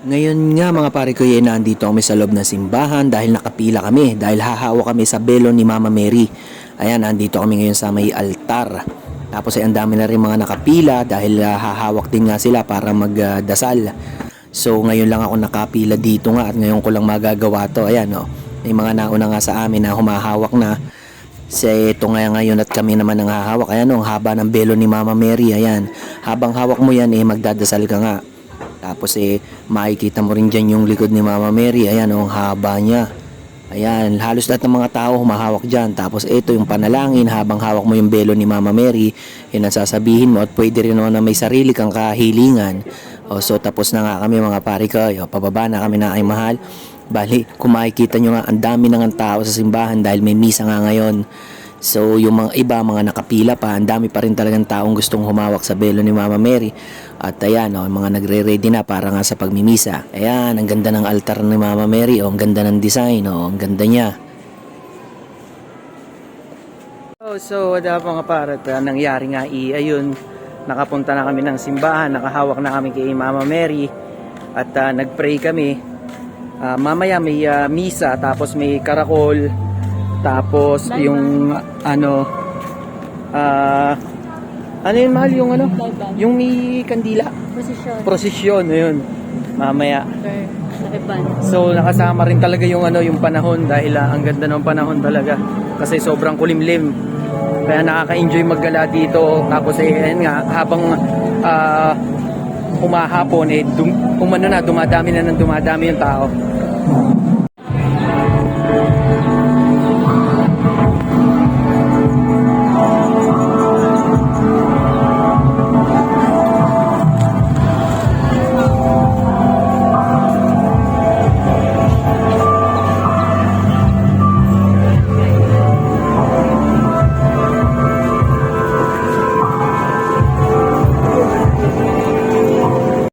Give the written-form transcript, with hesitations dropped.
Ngayon nga mga pare ko nandito kami sa loob ng simbahan dahil nakapila kami dahil hahawa kami sa belo ni Mama Mary. Ayan, nandito kami ngayon sa may altar. Tapos ay ang dami na rin mga nakapila dahil hahawak din nga sila para magdasal. So ngayon lang ako nakapila dito nga at ngayon ko lang magagawa to. Ayan may mga nauna nga sa amin na humahawak na. Ito nga ngayon at kami naman ang hahawak. Ayan ang haba ng belo ni Mama Mary. Ayan, habang hawak mo yan magdadasal ka nga. Tapos makikita mo rin dyan yung likod ni Mama Mary. Ayan ang haba niya. Ayan, halos lahat ng mga tao humahawak dyan. Tapos ito yung panalangin habang hawak mo yung belo ni Mama Mary. Yan ang sasabihin mo at pwede rin naman na may sarili kang kahilingan. So tapos na nga kami mga pare ko. Pababa na kami na ay mahal. Bali, kung makikita nyo nga, ang dami na nga tao sa simbahan dahil may misa nga ngayon. So yung mga iba, mga nakapila pa, ang dami pa rin talagang taong gustong humawak sa belo ni Mama Mary. At ayan, mga nagre-ready na para nga sa pagmimisa. Ayan, ang ganda ng altar ni Mama Mary. Ang ganda ng design. Ang ganda niya. So wala mga parat, nangyari nga ayun, nakapunta na kami ng simbahan, nakahawak na kami kay Mama Mary. At nagpray kami. Mamaya may misa, tapos may karakol. Tapos yung ano yun mahal yung yung may kandila, prosesyon yun mamaya. So nakasama rin talaga yung yung panahon dahil ang ganda ng panahon talaga kasi sobrang kulimlim kaya nakaka-enjoy maggala dito. Tapos ayun nga habang humahapon dumadami yung tao.